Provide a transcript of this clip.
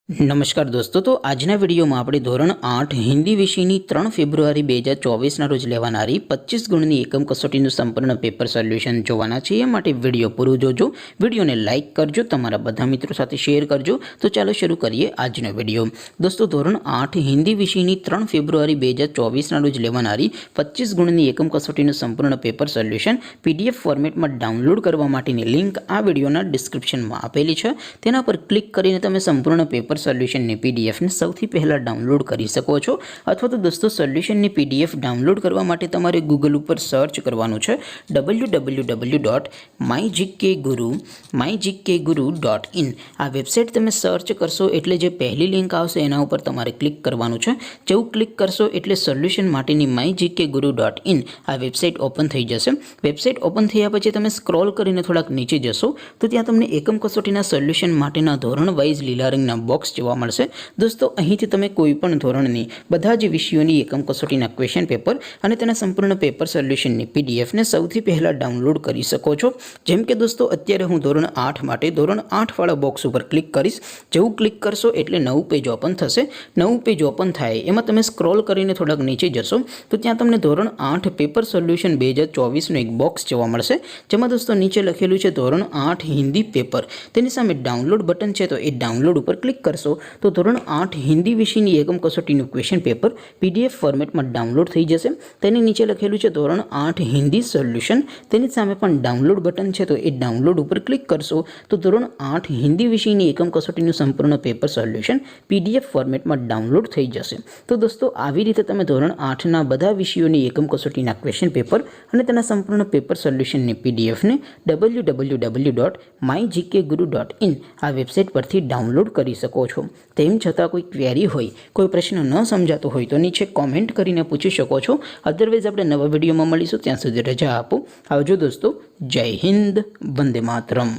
નમસ્કાર દોસ્તો, તો આજના વિડીયોમાં આપણે ધોરણ 8 હિન્દી વિષયની 3 ફેબ્રુઆરી 2024ના રોજ લેવાનારી 25 ગુણની એકમ કસોટીનું સંપૂર્ણ પેપર સોલ્યુશન જોવાના છે। એ માટે વિડીયો પૂરું જોજો, વિડીયોને લાઇક કરજો, તમારા બધા મિત્રો સાથે શેર કરજો। તો ચાલો શરૂ કરીએ આજનો વિડીયો। દોસ્તો, ધોરણ 8 હિન્દી વિષયની 3 ફેબ્રુઆરી 2024ના રોજ લેવાનારી 25 ગુણની એકમ કસોટીનું સંપૂર્ણ પેપર સોલ્યુશન PDF ફોર્મેટમાં ડાઉનલોડ કરવા માટેની લિંક આ વિડીયોના ડિસ્ક્રિપ્શનમાં આપેલી છે। તેના પર ક્લિક કરીને તમે સંપૂર્ણ પેપર સોલ્યુશનની PDF ને સૌથી પહેલા ડાઉનલોડ કરી શકો છો। અથવા તો દોસ્તો, સોલ્યુશનની PDF ડાઉનલોડ કરવા માટે તમારે ગૂગલ ઉપર સર્ચ કરવાનું છે www.mygkguru.in। આ વેબસાઇટ તમે સર્ચ કરશો એટલે જે પહેલી લિંક આવશે એના ઉપર તમારે ક્લિક કરવાનું છે। જેવું ક્લિક કરશો એટલે સોલ્યુશન માટેની mygkguru.in આ વેબસાઇટ ઓપન થઈ જશે। વેબસાઇટ ઓપન થયા પછી તમે સ્ક્રોલ કરીને થોડાક નીચે જશો તો ત્યાં તમને એકમ કસોટીના સોલ્યુશન માટેના ધોરણ વાઇઝ લીલા રંગના બોક્સ જોવા મળશે। દોસ્તો, અહીંથી તમે કોઈ પણ ધોરણની બધા જ વિષયોની એકમ કસોટીના ક્વેશ્ચન પેપર અને તેના સંપૂર્ણ પેપર સોલ્યુશનની PDF ને સૌથી પહેલા ડાઉનલોડ કરી શકો છો। જેમ કે દોસ્તો, અત્યારે હું ધોરણ 8 માટે ધોરણ 8 વાળા બોક્સ ઉપર ક્લિક કરીશ। જેવું ક્લિક કરશો એટલે નવું પેજ ઓપન થશે। નવું પેજ ઓપન થાય એમાં તમે સ્ક્રોલ કરીને થોડાક નીચે જશો તો ત્યાં તમને ધોરણ 8 પેપર સોલ્યુશન 2024નું એક બોક્સ જોવા મળશે, જેમાં દોસ્તો નીચે લખેલું છે ધોરણ 8 હિન્દી પેપર। તેની સામે ડાઉનલોડ બટન છે, તો એ ડાઉનલોડ ઉપર ક્લિક કરશો તો ધોરણ 8 હિન્દી વિષયની એકમ કસોટીનું ક્વેશ્ચન પેપર PDF ફોર્મેટમાં ડાઉનલોડ થઈ જશે। તેની નીચે લખેલું છે ધોરણ 8 હિન્દી સોલ્યુશન, તેની સામે પણ ડાઉનલોડ બટન છે, તો એ ડાઉનલોડ ઉપર ક્લિક કરશો તો ધોરણ 8 હિન્દી વિષયની એકમ કસોટીનું સંપૂર્ણ પેપર સોલ્યુશન PDF ફોર્મેટમાં ડાઉનલોડ થઈ જશે। તો દોસ્તો, આવી રીતે તમે ધોરણ 8ના બધા વિષયોની એકમ કસોટીના ક્વેશ્ચન પેપર અને તેના સંપૂર્ણ પેપર સોલ્યુશનની PDF ને www.mygkguru.in આ વેબસાઇટ પરથી ડાઉનલોડ કરી શકો છો। તેમ છતાં કોઈ ક્વેરી હોય, કોઈ પ્રશ્ન ન સમજાતો હોય તો નીચે કોમેન્ટ કરીને પૂછી શકો છો। અધરવાઇઝ આપણે નવા વિડીયોમાં મળીશું, ત્યાં સુધી રજા આપો। આવજો દોસ્તો, જય હિન્દ, વંદે માતરમ।